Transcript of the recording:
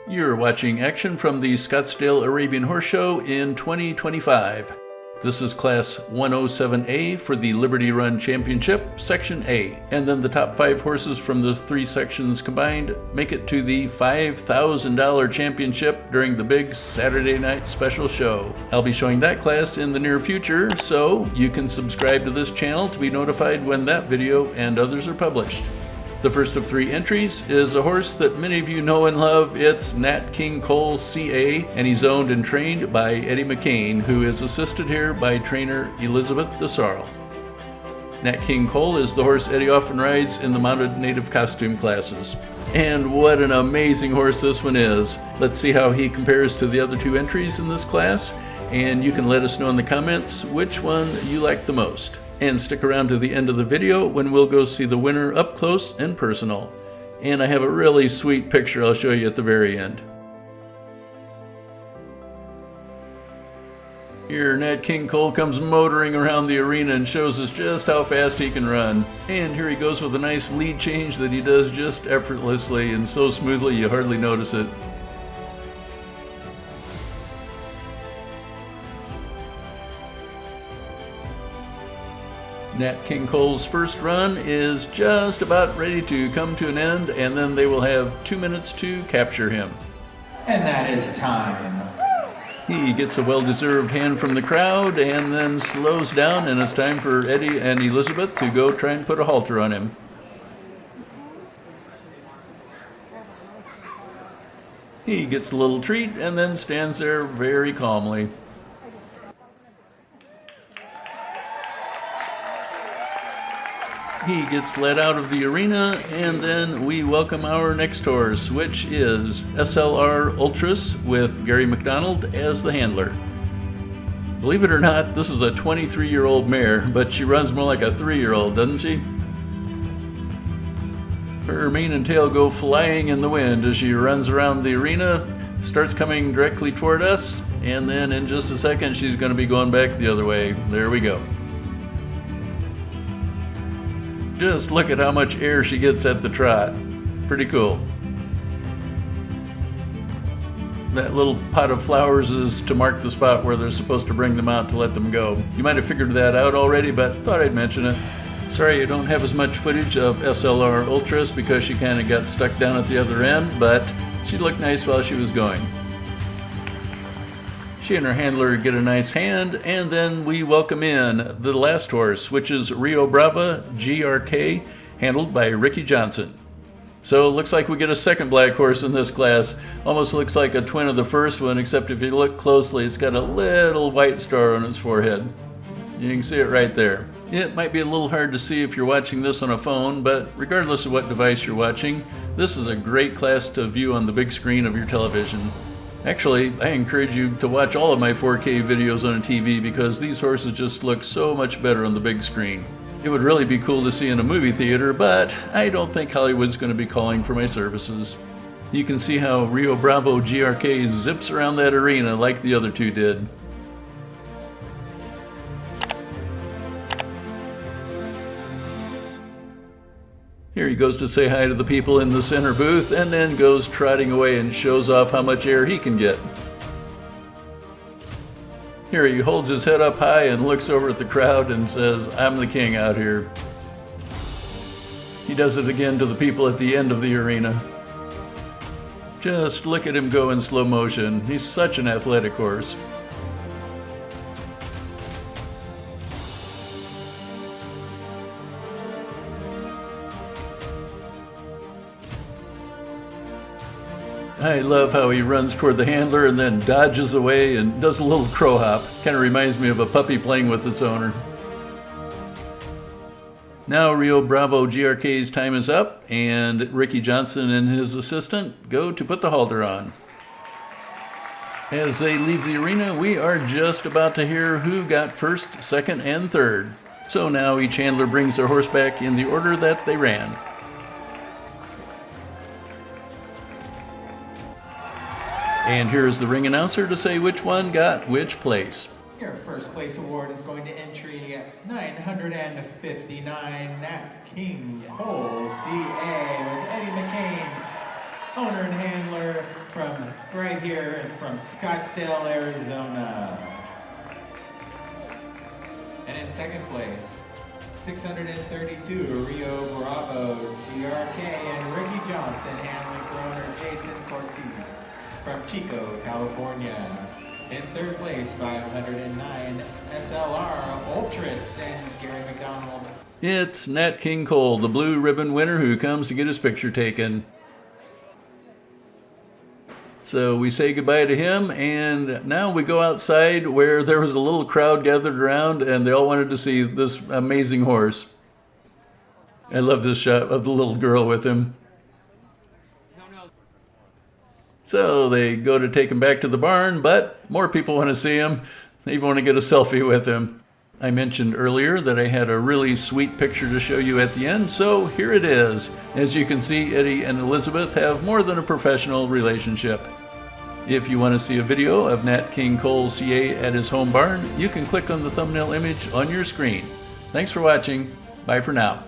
You're watching action from the Scottsdale Arabian Horse Show in 2025. This is Class 107A for the Liberty Run Championship, Section A. And then the top 5 horses from the 3 sections combined make it to the $5,000 championship during the big Saturday night special show. I'll be showing that class in the near future, so you can subscribe to this channel to be notified when that video and others are published. The first of 3 entries is a horse that many of you know and love. It's Nat King Cole CA, and he's owned and trained by Eddie McCain, who is assisted here by trainer Elizabeth DeSarle. Nat King Cole is the horse Eddie often rides in the mounted native costume classes. And what an amazing horse this one is. Let's see how he compares to the other 2 entries in this class, and you can let us know in the comments which one you like the most. And stick around to the end of the video when we'll go see the winner up close and personal. And I have a really sweet picture I'll show you at the very end. Here, Nat King Cole comes motoring around the arena and shows us just how fast he can run. And here he goes with a nice lead change that he does just effortlessly and so smoothly you hardly notice it. Nat King Cole's first run is just about ready to come to an end, and then they will have 2 minutes to capture him. And that is time. He gets a well-deserved hand from the crowd and then slows down, and it's time for Eddie and Elizabeth to go try and put a halter on him. He gets a little treat and then stands there very calmly. He gets led out of the arena, and then we welcome our next horse, which is SLR Ultras with Gary McDonald as the handler. Believe it or not, this is a 23-year-old mare, but she runs more like a 3-year-old, doesn't she? Her mane and tail go flying in the wind as she runs around the arena, starts coming directly toward us, and then in just a second she's going to be going back the other way. There we go. Just look at how much air she gets at the trot. Pretty cool. That little pot of flowers is to mark the spot where they're supposed to bring them out to let them go. You might have figured that out already, but thought I'd mention it. Sorry you don't have as much footage of SLR Ultras because she kind of got stuck down at the other end, but she looked nice while she was going. She and her handler get a nice hand, and then we welcome in the last horse, which is Rio Brava GRK, handled by Ricky Johnson. So it looks like we get a second black horse in this class. Almost looks like a twin of the first one, except if you look closely, it's got a little white star on its forehead. You can see it right there. It might be a little hard to see if you're watching this on a phone, but regardless of what device you're watching, this is a great class to view on the big screen of your television. Actually, I encourage you to watch all of my 4K videos on a TV because these horses just look so much better on the big screen. It would really be cool to see in a movie theater, but I don't think Hollywood's going to be calling for my services. You can see how Rio Bravo GRK zips around that arena like the other 2 did. Here he goes to say hi to the people in the center booth and then goes trotting away and shows off how much air he can get. Here he holds his head up high and looks over at the crowd and says, "I'm the king out here." He does it again to the people at the end of the arena. Just look at him go in slow motion. He's such an athletic horse. I love how he runs toward the handler and then dodges away and does a little crow hop. Kind of reminds me of a puppy playing with its owner. Now Rio Bravo GRK's time is up, and Ricky Johnson and his assistant go to put the halter on. As they leave the arena, we are just about to hear who got first, second, and third. So now each handler brings their horse back in the order that they ran. And here's the ring announcer to say which one got which place. Your first place award is going to entry 959, Nat King Cole CA with Eddie McCain, owner and handler from right here from Scottsdale, Arizona. And in second place, 632, Rio Bravo, GRK, and Ricky Johnson, handling for owner Jason Cortez from Chico, California. In third place, 509, SLR, Ultras, and Gary McDonald. It's Nat King Cole, the blue ribbon winner, who comes to get his picture taken. So we say goodbye to him, and now we go outside where there was a little crowd gathered around, and they all wanted to see this amazing horse. I love this shot of the little girl with him. So they go to take him back to the barn, but more people want to see him. They even want to get a selfie with him. I mentioned earlier that I had a really sweet picture to show you at the end, so here it is. As you can see, Eddie and Elizabeth have more than a professional relationship. If you want to see a video of Nat King Cole CA at his home barn, you can click on the thumbnail image on your screen. Thanks for watching. Bye for now.